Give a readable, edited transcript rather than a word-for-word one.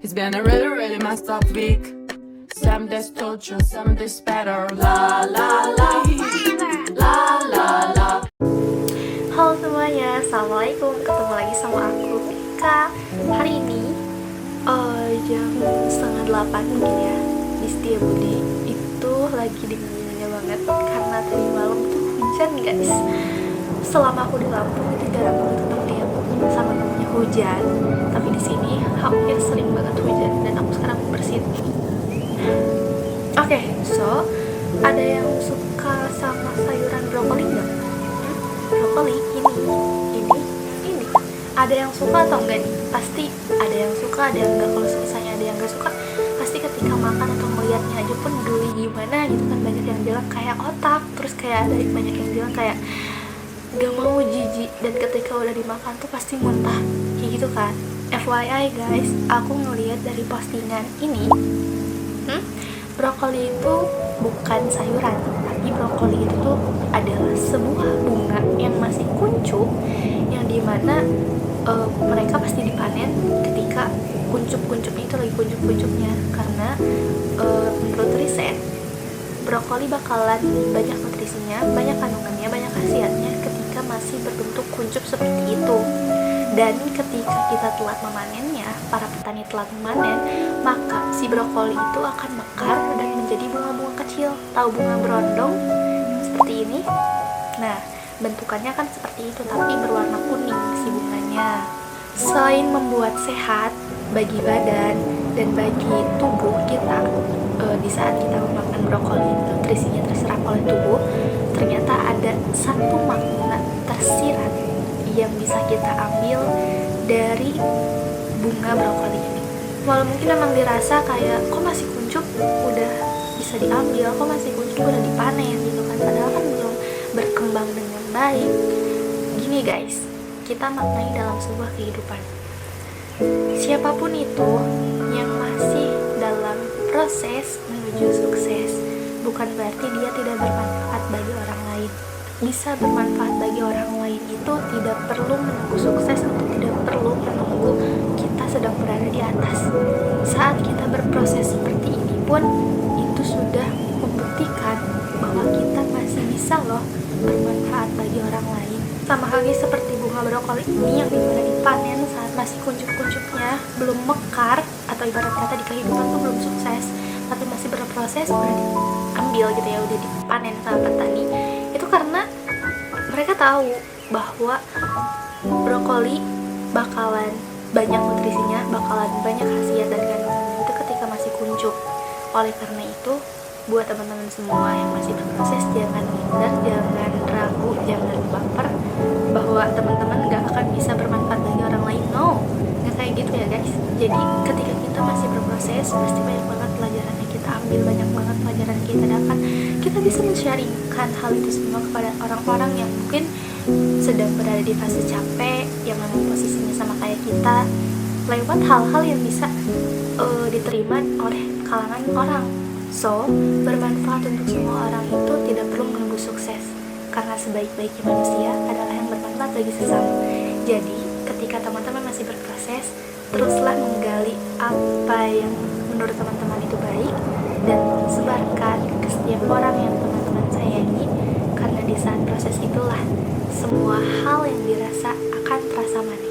It's been a really, really messed up week. Some days torture, some days better. La la la, la la la. Halo semuanya, assalamualaikum. Ketemu lagi sama aku Mika. Hari ini jam 7:30 mungkin ya, di Setiabudi itu lagi dingin-dinginnya banget karena tadi malam tuh hujan guys. Selama aku di Lampung itu jarang banget ketemu yang sama namanya hujan, tapi di sini hampir sering banget hujan dan aku sekarang bersin. Oke, so ada yang suka sama sayuran brokoli nggak? Brokoli ini ada yang suka atau enggak nih? Pasti ada yang suka, ada yang enggak. Kalau misalnya ada yang enggak suka, pasti ketika makan atau melihatnya aja pun dulu gimana gitu kan, banyak yang bilang kayak otak, terus kayak ada banyak yang bilang kayak gak mau, jijik, dan ketika udah dimakan tuh pasti muntah kayak gitu kan. FYI guys, aku ngelihat dari postingan ini, brokoli itu bukan sayuran, tapi brokoli itu tuh adalah sebuah bunga yang masih kuncup, yang dimana mereka pasti dipanen ketika kuncup-kuncupnya itu lagi kuncup-kuncupnya. Karena menurut riset, brokoli bakalan banyak nutrisinya, banyak kandungannya, banyak khasiatnya ketika masih berbentuk kuncup seperti itu. Dan ketika kita telat memanennya, para petani telat memanen, maka si brokoli itu akan mekar dan menjadi bunga-bunga kecil. Tahu bunga berondong seperti ini? Nah, bentukannya kan seperti itu, tapi berwarna kuning si bunganya. Selain membuat sehat bagi badan dan bagi tubuh kita, di saat kita memakan brokoli, nutrisinya terserap oleh tubuh, ternyata ada satu makna tersirat yang bisa kita ambil dari bunga brokoli ini. Walau mungkin memang dirasa kayak kok masih kuncup udah bisa diambil, kok masih kuncup udah dipanen gitu kan, padahal kan belum berkembang dengan baik. Gini guys, kita maknai dalam sebuah kehidupan, siapapun itu yang masih dalam proses menuju sukses, bukan berarti dia tidak bermanfaat bagi orang lain. Bisa bermanfaat bagi orang lain itu tidak perlu menunggu sukses atau tidak perlu menunggu kita sedang berada di atas. Saat kita berproses seperti ini pun, itu sudah membuktikan bahwa kita masih bisa loh bermanfaat bagi orang lain. Sama halnya seperti bunga brokoli ini yang dimana dipanen saat masih kuncup-kuncupnya, belum mekar, atau ibarat kata di kehidupan tuh belum sukses, tapi masih berproses, udah diambil gitu ya, udah dipanen sama petani. Itu karena mereka tahu bahwa brokoli bakalan banyak nutrisinya, bakalan banyak khasiat dan kandungannya itu ketika masih kuncup. Oleh karena itu, buat teman-teman semua yang masih berproses, jangan minder, jangan ragu, jangan baper bahwa teman-teman gak akan bisa bermanfaat bagi orang lain. No, gak kayak gitu ya guys. Jadi ketika kita masih berproses, pasti banyak banget pelajaran yang kita ambil, banyak banget pelajaran yang kita dapat. Kita bisa men-sharingkan hal itu semua kepada orang-orang yang mungkin sedang berada di fase capek, yang memang posisinya sama kayak kita, lewat hal-hal yang bisa diterima oleh kalangan orang. So, bermanfaat untuk semua orang itu tidak perlu menunggu sukses, karena sebaik-baiknya manusia adalah yang bermanfaat bagi sesama. Jadi, ketika teman-teman masih berproses, teruslah menggali apa yang menurut teman-teman itu baik dan sebarkan ke setiap orang yang teman-teman sayangi, karena di saat proses itulah semua hal yang dirasa akan terasa manis.